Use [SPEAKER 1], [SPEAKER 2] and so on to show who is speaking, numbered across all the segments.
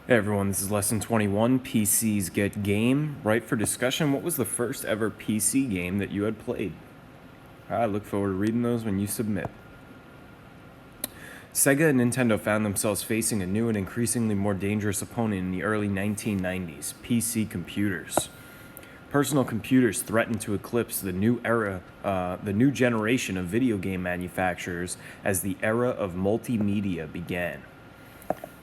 [SPEAKER 1] Hey everyone, this is lesson 21, PCs Get Game. Right for discussion, what was the first ever PC game that you had played? I look forward to reading those when you submit. Sega and Nintendo found themselves facing a new and increasingly more dangerous opponent in the early 1990s, PC computers. Personal computers threatened to eclipse the new generation of video game manufacturers as the era of multimedia began.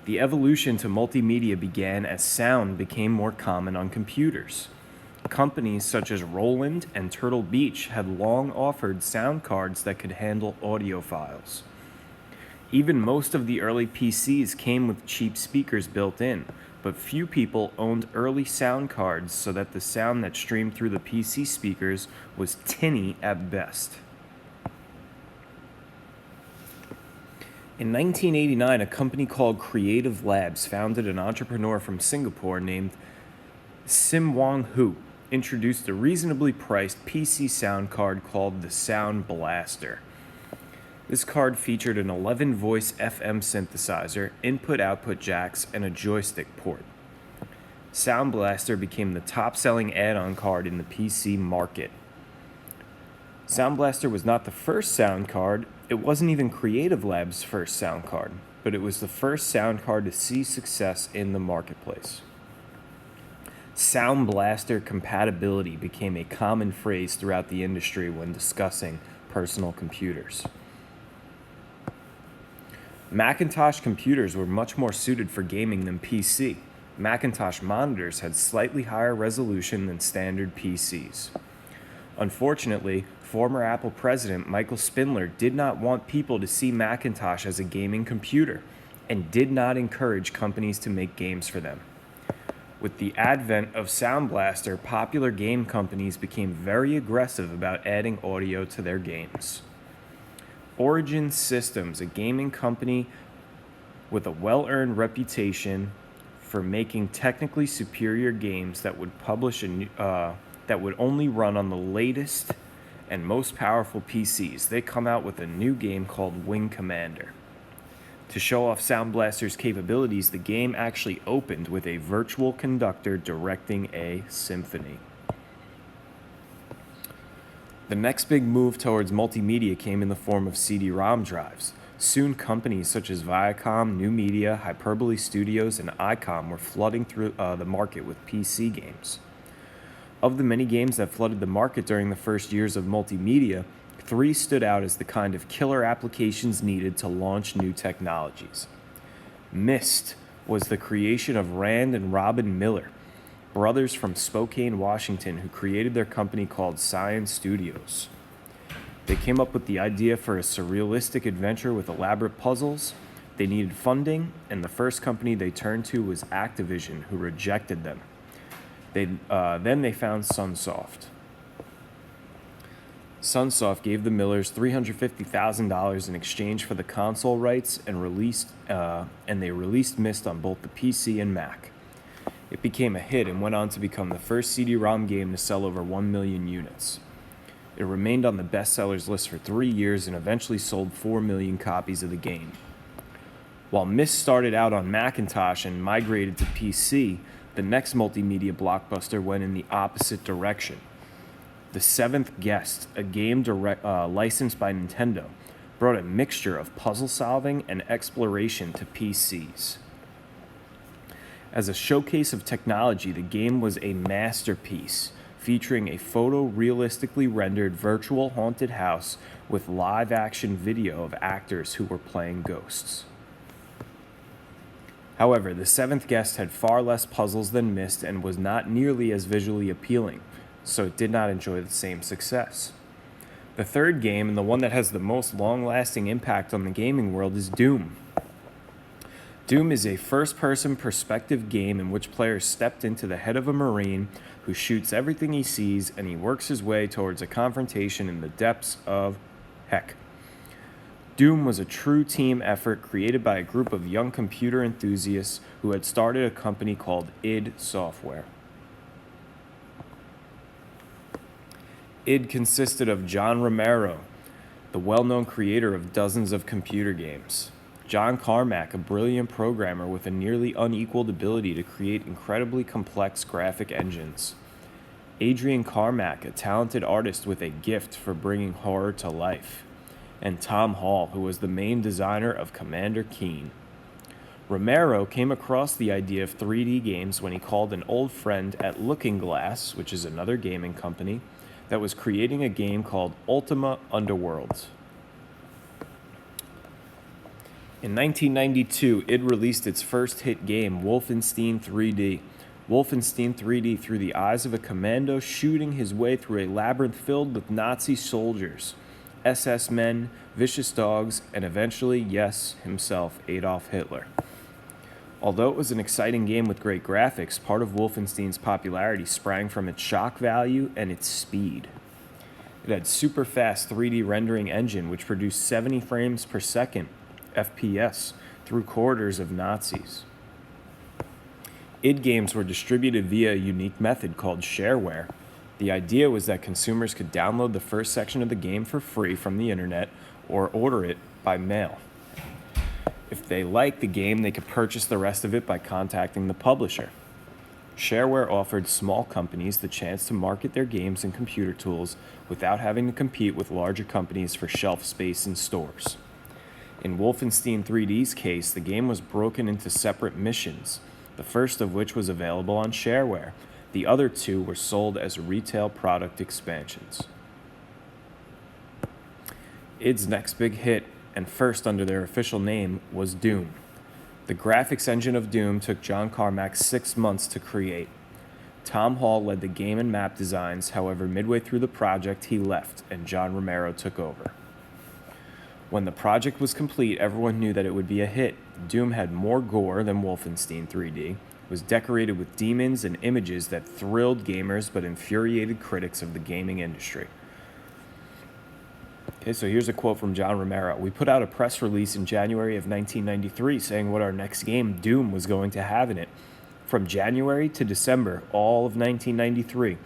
[SPEAKER 1] The evolution to multimedia began as sound became more common on computers. Companies such as Roland and Turtle Beach had long offered sound cards that could handle audio files. Even most of the early PCs came with cheap speakers built in, but few people owned early sound cards so that the sound that streamed through the PC speakers was tinny at best. In 1989, a company called Creative Labs founded an entrepreneur from Singapore named Sim Wong Hu introduced a reasonably priced PC sound card called the Sound Blaster. This card featured an 11-voice FM synthesizer, input-output jacks, and a joystick port. Sound Blaster became the top-selling add-on card in the PC market. Sound Blaster was not the first sound card. It wasn't even Creative Labs' first sound card, but it was the first sound card to see success in the marketplace. Sound Blaster compatibility became a common phrase throughout the industry when discussing personal computers. Macintosh computers were much more suited for gaming than PC. Macintosh monitors had slightly higher resolution than standard PCs. Unfortunately, former Apple president Michael Spindler did not want people to see Macintosh as a gaming computer and did not encourage companies to make games for them. With the advent of Sound Blaster, popular game companies became very aggressive about adding audio to their games. Origin Systems, a gaming company with a well-earned reputation for making technically superior games that would that would only run on the latest and most powerful PCs. They come out with a new game called Wing Commander. To show off Sound Blaster's capabilities, the game actually opened with a virtual conductor directing a symphony. The next big move towards multimedia came in the form of CD-ROM drives. Soon, companies such as Viacom, New Media, Hyperbole Studios, and ICOM were flooding through the market with PC games. Of the many games that flooded the market during the first years of multimedia, 3 stood out as the kind of killer applications needed to launch new technologies. Myst was the creation of Rand and Robin Miller, brothers from Spokane, Washington, who created their company called Science Studios. They came up with the idea for a surrealistic adventure with elaborate puzzles. They needed funding, and the first company they turned to was Activision, who rejected them. Then they found Sunsoft. Sunsoft gave the Millers $350,000 in exchange for the console rights and they released Myst on both the PC and Mac. It became a hit and went on to become the first CD-ROM game to sell over 1 million units. It remained on the bestsellers list for 3 years and eventually sold 4 million copies of the game. While Myst started out on Macintosh and migrated to PC, the next multimedia blockbuster went in the opposite direction. The Seventh Guest, a game licensed by Nintendo, brought a mixture of puzzle solving and exploration to PCs. As a showcase of technology, the game was a masterpiece, featuring a photorealistically rendered virtual haunted house with live-action video of actors who were playing ghosts. However, The Seventh Guest had far less puzzles than Myst and was not nearly as visually appealing, so it did not enjoy the same success. The third game, and the one that has the most long-lasting impact on the gaming world, is Doom. Doom is a first-person perspective game in which players stepped into the head of a Marine who shoots everything he sees, and he works his way towards a confrontation in the depths of heck. Doom was a true team effort created by a group of young computer enthusiasts who had started a company called id Software. id consisted of John Romero, the well-known creator of dozens of computer games, John Carmack, a brilliant programmer with a nearly unequaled ability to create incredibly complex graphic engines. Adrian Carmack, a talented artist with a gift for bringing horror to life. And Tom Hall, who was the main designer of Commander Keen. Romero came across the idea of 3D games when he called an old friend at Looking Glass, which is another gaming company, that was creating a game called Ultima Underworld. In 1992, id released its first hit game, Wolfenstein 3D. Wolfenstein 3D through the eyes of a commando shooting his way through a labyrinth filled with Nazi soldiers, SS men, vicious dogs, and eventually, yes, himself, Adolf Hitler. Although it was an exciting game with great graphics, part of Wolfenstein's popularity sprang from its shock value and its speed. It had super fast 3D rendering engine which produced 70 frames per second, FPS, through corridors of Nazis. id games were distributed via a unique method called shareware. The idea was that consumers could download the first section of the game for free from the internet or order it by mail. If they liked the game, they could purchase the rest of it by contacting the publisher. Shareware offered small companies the chance to market their games and computer tools without having to compete with larger companies for shelf space in stores. In Wolfenstein 3D's case, the game was broken into separate missions, the first of which was available on shareware. The other two were sold as retail product expansions. id's next big hit, and first under their official name, was Doom. The graphics engine of Doom took John Carmack 6 months to create. Tom Hall led the game and map designs, however, midway through the project he left and John Romero took over. When the project was complete, everyone knew that it would be a hit. Doom had more gore than Wolfenstein 3D, was decorated with demons and images that thrilled gamers but infuriated critics of the gaming industry. Okay, so here's a quote from John Romero. "We put out a press release in January of 1993 saying what our next game, Doom, was going to have in it. From January to December, all of 1993,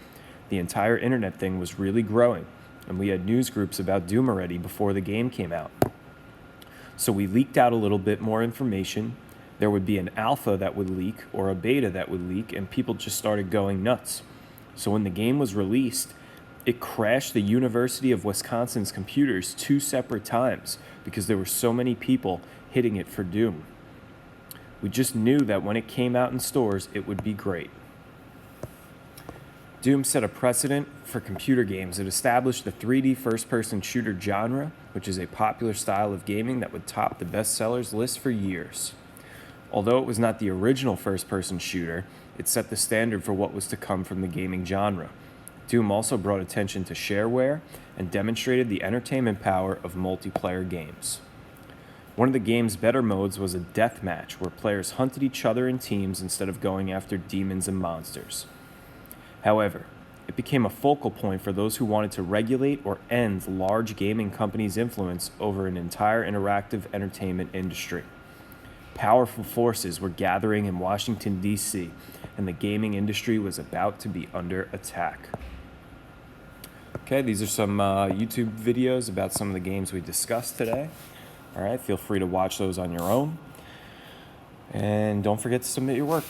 [SPEAKER 1] the entire internet thing was really growing, and we had news groups about Doom already before the game came out. So we leaked out a little bit more information. There would be an alpha that would leak or a beta that would leak, and people just started going nuts. So when the game was released, it crashed the University of Wisconsin's computers 2 separate times because there were so many people hitting it for Doom. We just knew that when it came out in stores, it would be great." Doom set a precedent for computer games. It established the 3D first-person shooter genre, which is a popular style of gaming that would top the bestsellers list for years. Although it was not the original first-person shooter, it set the standard for what was to come from the gaming genre. Doom also brought attention to shareware and demonstrated the entertainment power of multiplayer games. One of the game's better modes was a deathmatch, where players hunted each other in teams instead of going after demons and monsters. However, it became a focal point for those who wanted to regulate or end large gaming companies' influence over an entire interactive entertainment industry. Powerful forces were gathering in Washington, D.C., and the gaming industry was about to be under attack. Okay, these are some YouTube videos about some of the games we discussed today. All right, feel free to watch those on your own. And don't forget to submit your work.